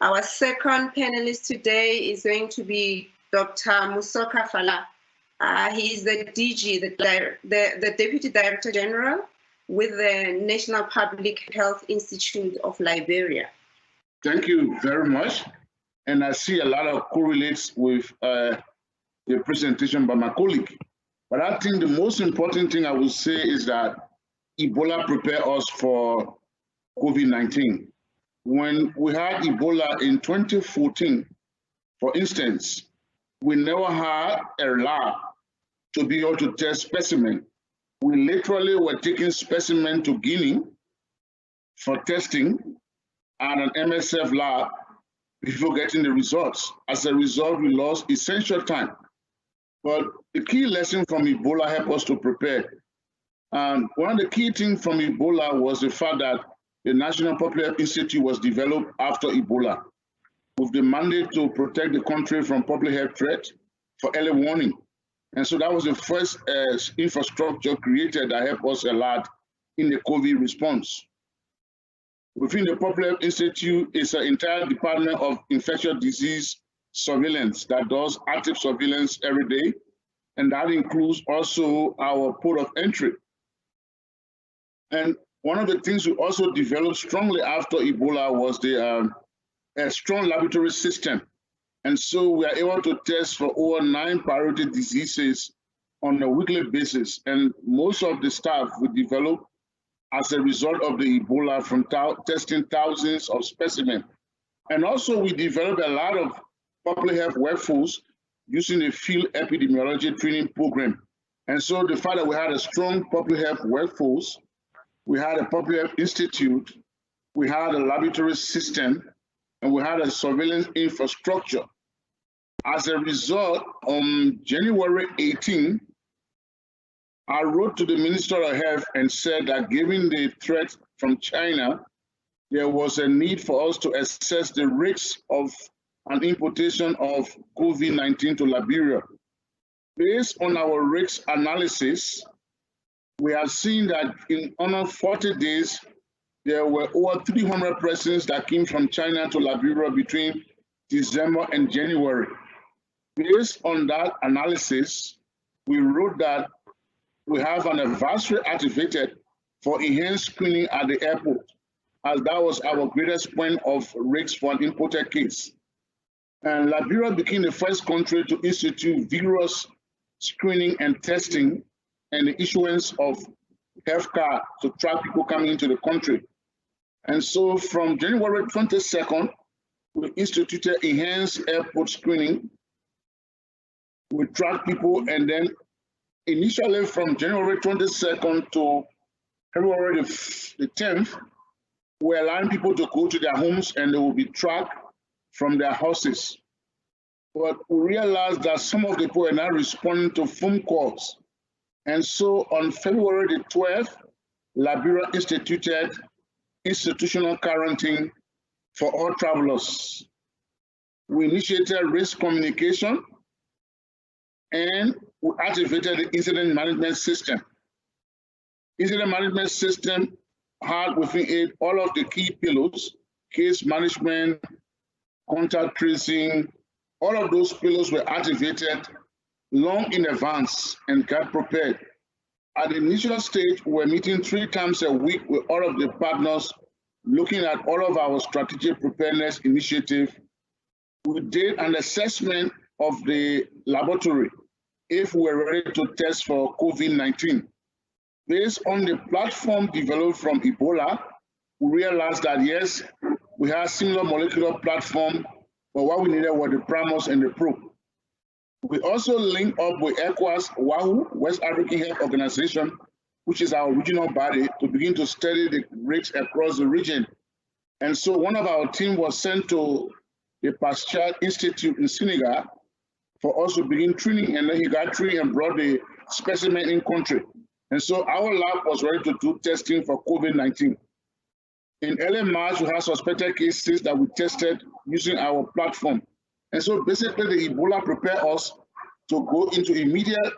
Our second panelist today is going to be Dr. Mosoka Fallah. He is the DG, the Deputy Director General with the National Public Health Institute of Liberia. Thank you very much. And I see a lot of correlates with the presentation by my colleague. But I think the most important thing I would say is that Ebola prepared us for COVID-19. When we had Ebola in 2014, for instance, we never had a lab to be able to test specimen. We literally were taking specimen to Guinea for testing at an MSF lab before getting the results. As a result, we lost essential time. But the key lesson from Ebola helped us to prepare. One of the key things from Ebola was the fact that the National Public Health Institute was developed after Ebola with the mandate to protect the country from public health threat for early warning. And so that was the first infrastructure created that helped us a lot in the COVID response. Within the Public Health Institute is an entire department of infectious disease surveillance that does active surveillance every day. And that includes also our port of entry. And one of the things we also developed strongly after Ebola was a strong laboratory system. And so we are able to test for over 9 priority diseases on a weekly basis. And most of the staff we developed as a result of the Ebola from testing thousands of specimens. And also we developed a lot of public health workforce using the field epidemiology training program. And so the fact that we had a strong public health workforce, we had a public health institute, we had a laboratory system, and we had a surveillance infrastructure. As a result, on January 18, I wrote to the Minister of Health and said that given the threat from China, there was a need for us to assess the risks of an importation of COVID-19 to Liberia. Based on our risk analysis, we have seen that in under 40 days, there were over 300 persons that came from China to Liberia between December and January. Based on that analysis, we wrote that we have an advisory activated for enhanced screening at the airport, as that was our greatest point of risk for an imported case. And Liberia became the first country to institute vigorous screening and testing and the issuance of health card to track people coming into the country. And so from January 22nd, we instituted enhanced airport screening. We track people, and then initially from January 22nd to February the 10th, we're allowing people to go to their homes and they will be tracked from their houses. But we realized that some of the people are not responding to phone calls. And so on February the 12th, Liberia instituted institutional quarantine for all travelers. We initiated risk communication and we activated the incident management system. Incident management system had within it all of the key pillars: case management, contact tracing. All of those pillars were activated long in advance and got prepared. At the initial stage, we were meeting 3 times a week with all of the partners, looking at all of our strategic preparedness initiative. We did an assessment of the laboratory if we were ready to test for COVID-19. Based on the platform developed from Ebola, we realized that yes, we had similar molecular platform, but what we needed were the primers and the probe. We also linked up with ECOWAS, WAHU, West African Health Organization, which is our regional body, to begin to study the risks across the region. And so one of our team was sent to the Pasteur Institute in Senegal for us to begin training, and then he got trained and brought the specimen in country. And so our lab was ready to do testing for COVID-19. In early March, we had suspected cases that we tested using our platform. And so basically the Ebola prepared us to go into immediate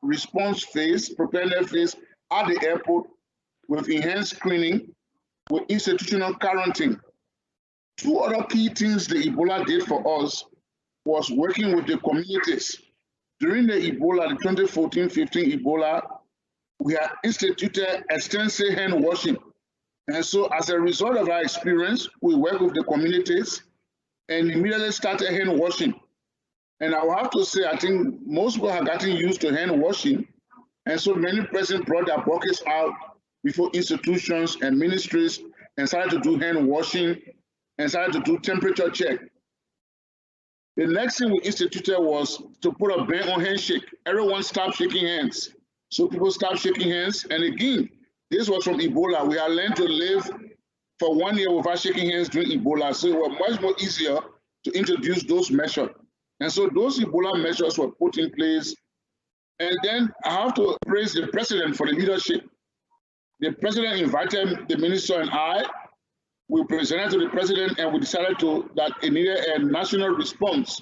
response phase, preparedness phase at the airport with enhanced screening, with institutional quarantine. Two other key things the Ebola did for us was working with the communities. During the Ebola, the 2014-15 Ebola, we had instituted extensive hand washing. And so as a result of our experience, we worked with the communities and immediately started hand washing. And I will have to say, I think most people have gotten used to hand washing. And so many persons brought their buckets out before institutions and ministries and started to do hand washing and started to do temperature check. The next thing we instituted was to put a ban on handshake. Everyone stopped shaking hands. So people stopped shaking hands. And again, this was from Ebola. We had learned to live for 1 year without shaking hands during Ebola. So it was much more easier to introduce those measures. And so those Ebola measures were put in place. And then I have to praise the president for the leadership. The president invited the minister and I. We presented to the president and we decided that it needed a national response.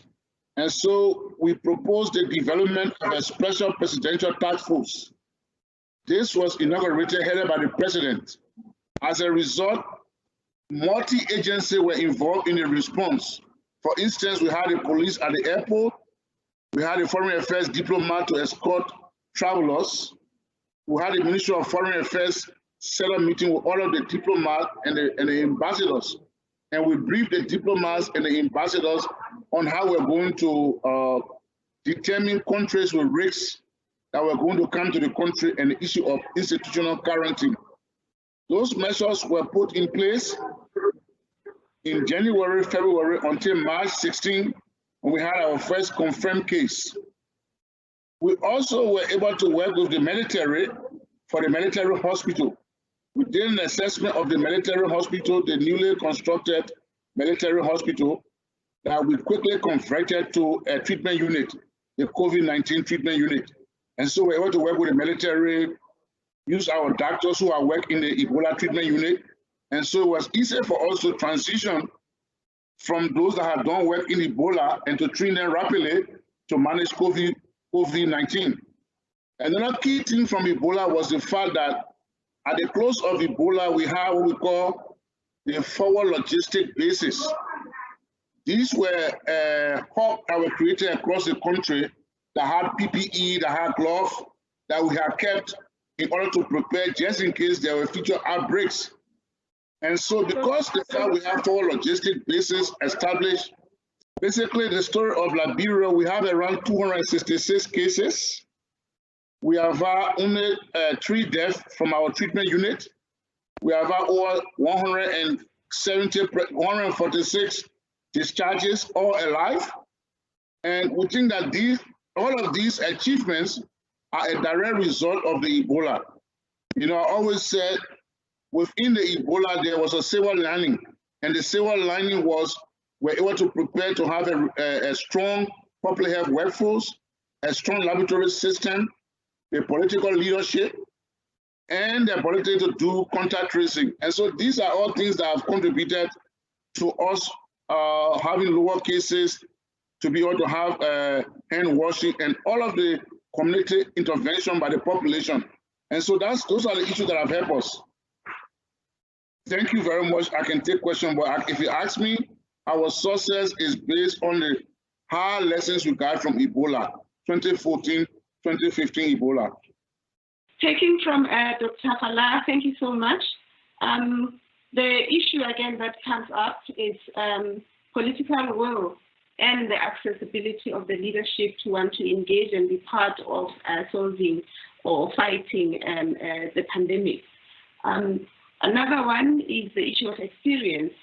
And so we proposed the development of a special presidential task force. This was inaugurated, headed by the president. As a result, multi-agencies were involved in the response. For instance, we had the police at the airport. We had the foreign affairs diplomat to escort travelers. We had the Ministry of Foreign Affairs set up a meeting with all of the diplomats and the ambassadors. And we briefed the diplomats and the ambassadors on how we're going to determine countries with risks that were going to come to the country and the issue of institutional quarantine. Those measures were put in place in January, February, until March 16, when we had our first confirmed case. We also were able to work with the military for the military hospital. We did an assessment of the military hospital, the newly constructed military hospital, that we quickly converted to a treatment unit, the COVID-19 treatment unit. And so we're able to work with the military, use our doctors who are working in the Ebola treatment unit. And so it was easier for us to transition from those that had done work in Ebola and to train them rapidly to manage COVID-19. Another key thing from Ebola was the fact that at the close of Ebola, we have what we call the forward logistic bases. These were hubs that were created across the country that had PPE, that had gloves, that we had kept in order to prepare just in case there were future outbreaks. And so because the fact we have forward logistic bases established, basically the story of Liberia, we have around 266 cases. We have only 3 deaths from our treatment unit. We have over 146 discharges, all alive. And we think that all of these achievements are a direct result of the Ebola. You know, I always said within the Ebola, there was a silver lining. And the silver lining was we're able to prepare to have a strong public health workforce, a strong laboratory system, the political leadership, and the ability to do contact tracing. And so these are all things that have contributed to us having lower cases, to be able to have hand washing and all of the community intervention by the population. And so those are the issues that have helped us. Thank you very much. I can take questions, but if you ask me, our success is based on the hard lessons we got from Ebola, 2014, 2015 Ebola. Taking from Dr. Fallah, thank you so much. The issue again that comes up is political will and the accessibility of the leadership to want to engage and be part of solving or fighting the pandemic. Another one is the issue of experience.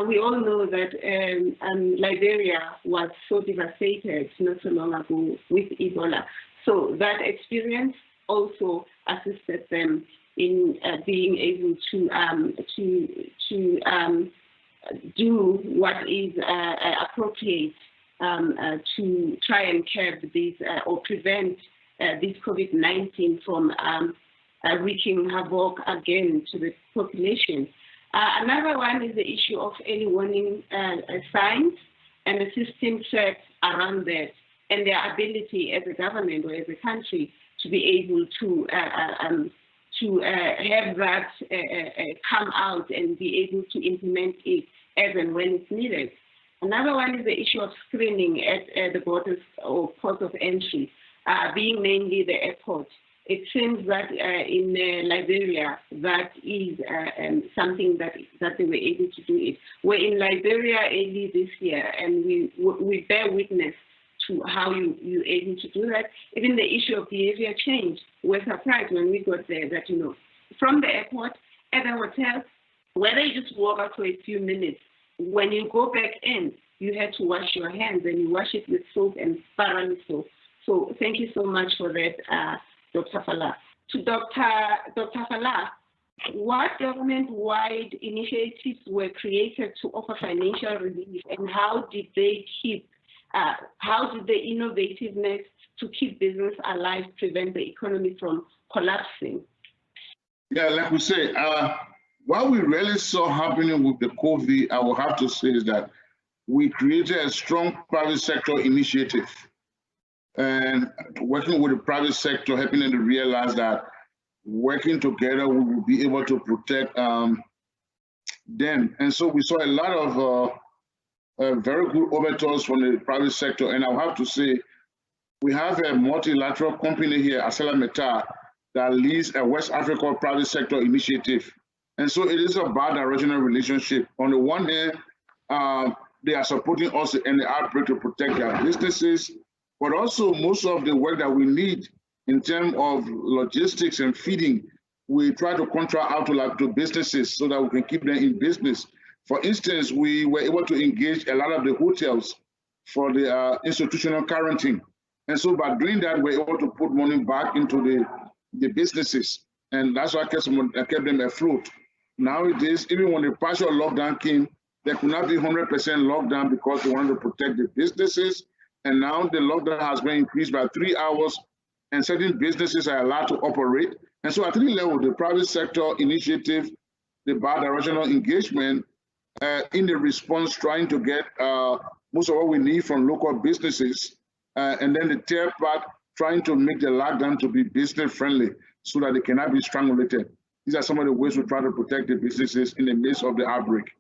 We all know that Liberia was so devastated not so long ago with Ebola. So that experience also assisted them in being able to do what is appropriate to try and curb this or prevent this COVID-19 from wreaking havoc again to the population. Another one is the issue of early warning signs and the system set around that. and their ability as a government or as a country to be able to have that come out and be able to implement it as and when it's needed. Another one is the issue of screening at the borders or ports of entry, being mainly the airport. It seems that in Liberia, that is something that they were able to do it. We're in Liberia early this year, and we bear witness to how you're able to do that. Even the issue of behavior change, we're surprised when we got there that, from the airport, at the hotel, whether you just walk out for a few minutes, when you go back in, you had to wash your hands, and you wash it with soap and thoroughly soap. So thank you so much for that, Dr. Fallah. To Dr. Fallah, what government-wide initiatives were created to offer financial relief, and how did the innovativeness to keep business alive prevent the economy from collapsing? Yeah, like we say, what we really saw happening with the COVID, I will have to say, is that we created a strong private sector initiative, and working with the private sector, helping them to realize that working together, we will be able to protect them. And so we saw a lot of very good overtures from the private sector. And I'll have to say, we have a multilateral company here, Asela Meta, that leads a West Africa private sector initiative. And so it is a bi-directional relationship. On the one hand, they are supporting us in the outbreak to protect their businesses, but also most of the work that we need in terms of logistics and feeding, we try to contract out to businesses so that we can keep them in business. For instance, we were able to engage a lot of the hotels for the institutional quarantine. And so by doing that, we're able to put money back into the businesses. And that's why I kept them afloat. Nowadays, even when the partial lockdown came, there could not be 100% lockdown because we wanted to protect the businesses. And now the lockdown has been increased by 3 hours, and certain businesses are allowed to operate. And so at 3 levels, the private sector initiative, the bi-directional engagement, in the response, trying to get most of what we need from local businesses, and then the third part, trying to make the lockdown to be business friendly so that they cannot be strangulated. These are some of the ways we try to protect the businesses in the midst of the outbreak.